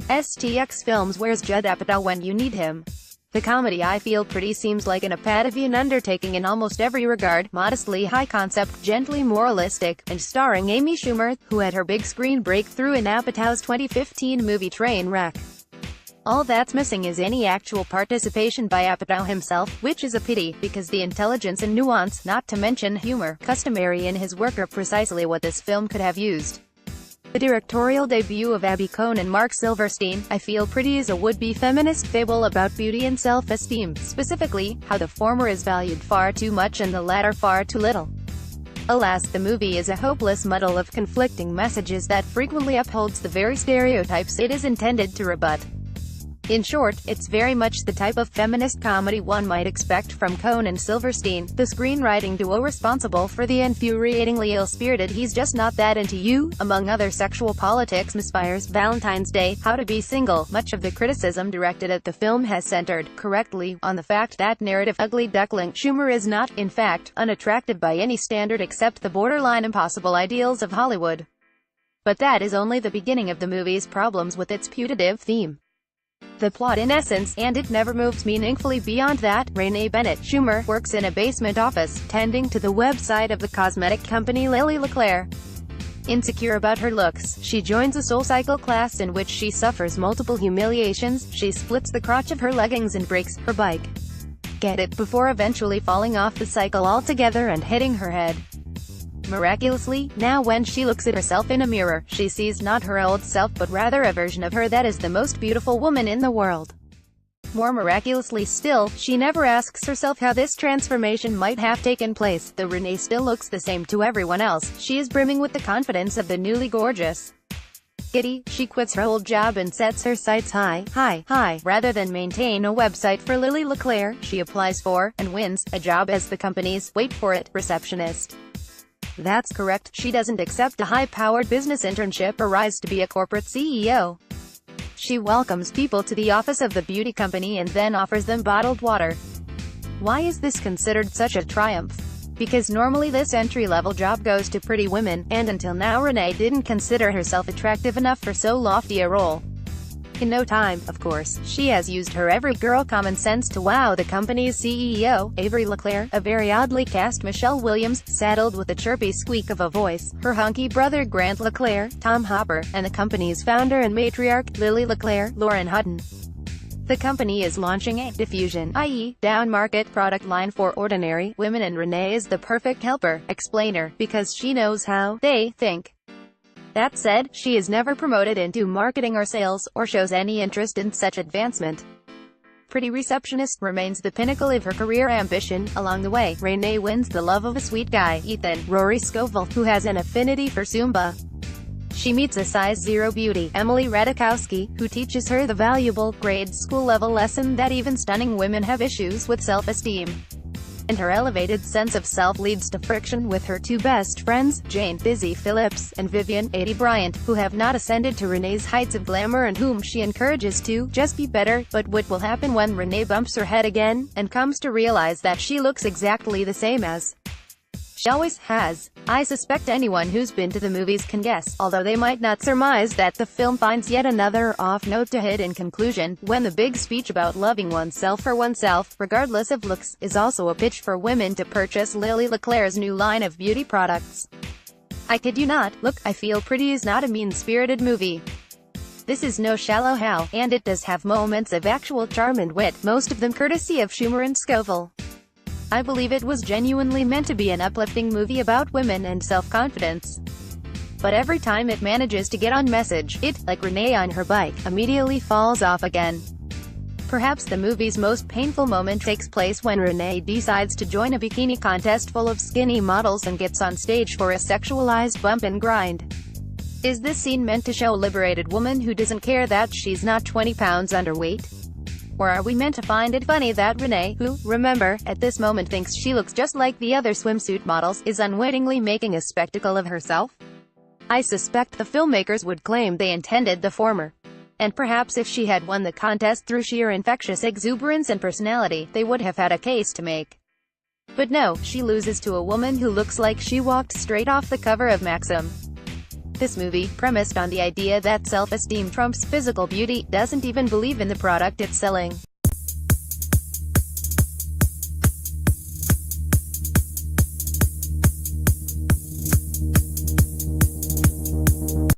STXfilms. Where's Judd Apatow when you need him? The comedy I Feel Pretty seems like an Apatowian undertaking in almost every regard, modestly high-concept, gently moralistic, and starring Amy Schumer, who had her big screen breakthrough in Apatow's 2015 movie Trainwreck. All that's missing is any actual participation by Apatow himself, which is a pity, because the intelligence and nuance, not to mention humor, customary in his work are precisely what this film could have used. The directorial debut of Abby Cohn and Mark Silverstein, I Feel Pretty is a would-be feminist fable about beauty and self-esteem, specifically, how the former is valued far too much and the latter far too little. Alas, the movie is a hopeless muddle of conflicting messages that frequently upholds the very stereotypes it is intended to rebut. In short, it's very much the type of feminist comedy one might expect from Cohn and Silverstein, the screenwriting duo responsible for the infuriatingly ill-spirited He's Just Not That Into You, among other sexual politics misfires, Valentine's Day, How to Be Single. Much of the criticism directed at the film has centered, correctly, on the fact that narrative ugly duckling Schumer is not, in fact, unattractive by any standard except the borderline impossible ideals of Hollywood. But that is only the beginning of the movie's problems with its putative theme. The plot in essence, and it never moves meaningfully beyond that. Renee Bennett, Schumer, works in a basement office, tending to the website of the cosmetic company Lily LeClaire. Insecure about her looks, she joins a SoulCycle class in which she suffers multiple humiliations. She splits the crotch of her leggings and breaks her bike. Get it? Before eventually falling off the cycle altogether and hitting her head. Miraculously, now when she looks at herself in a mirror, she sees not her old self but rather a version of her that is the most beautiful woman in the world. More miraculously still, she never asks herself how this transformation might have taken place. The Renee still looks the same to everyone else. She is brimming with the confidence of the newly gorgeous. Giddy, she quits her old job and sets her sights high. Rather than maintain a website for Lily LeClaire, she applies for, and wins, a job as the company's, wait for it, receptionist. That's correct, she doesn't accept a high-powered business internship or rise to be a corporate CEO. She welcomes people to the office of the beauty company and then offers them bottled water. Why is this considered such a triumph? Because normally this entry-level job goes to pretty women, and until now Renee didn't consider herself attractive enough for so lofty a role. In no time, of course, she has used her every girl common sense to wow the company's CEO, Avery LeClaire, a very oddly cast Michelle Williams, saddled with a chirpy squeak of a voice, her hunky brother Grant LeClaire, Tom Hopper, and the company's founder and matriarch, Lily LeClaire, Lauren Hutton. The company is launching a diffusion, i.e., down-market product line for ordinary women, and Renee is the perfect helper, explainer, because she knows how they think. That said, she is never promoted into marketing or sales, or shows any interest in such advancement. Pretty receptionist remains the pinnacle of her career ambition. Along the way, Renee wins the love of a sweet guy, Ethan, Rory Scovel, who has an affinity for Zumba. She meets a size zero beauty, Emily Radikowski, who teaches her the valuable, grade school-level lesson that even stunning women have issues with self-esteem. And her elevated sense of self leads to friction with her two best friends, Jane Busy Phillips, and Vivian Adi Bryant, who have not ascended to Renee's heights of glamour and whom she encourages to just be better. But what will happen when Renee bumps her head again, and comes to realize that she looks exactly the same as she always has? I suspect anyone who's been to the movies can guess, although they might not surmise that the film finds yet another off-note to hit in conclusion, when the big speech about loving oneself for oneself, regardless of looks, is also a pitch for women to purchase Lily LeClaire's new line of beauty products. I kid you not, Look, I Feel Pretty is not a mean-spirited movie. This is no Shallow Hal, and it does have moments of actual charm and wit, most of them courtesy of Schumer and Scovel. I believe it was genuinely meant to be an uplifting movie about women and self-confidence. But every time it manages to get on message, it, like Renee on her bike, immediately falls off again. Perhaps the movie's most painful moment takes place when Renee decides to join a bikini contest full of skinny models and gets on stage for a sexualized bump and grind. Is this scene meant to show a liberated woman who doesn't care that she's not 20 pounds underweight? Or are we meant to find it funny that Renee, who, remember, at this moment thinks she looks just like the other swimsuit models, is unwittingly making a spectacle of herself? I suspect the filmmakers would claim they intended the former. And perhaps if she had won the contest through sheer infectious exuberance and personality, they would have had a case to make. But no, she loses to a woman who looks like she walked straight off the cover of Maxim. This movie, premised on the idea that self-esteem trumps physical beauty, doesn't even believe in the product it's selling.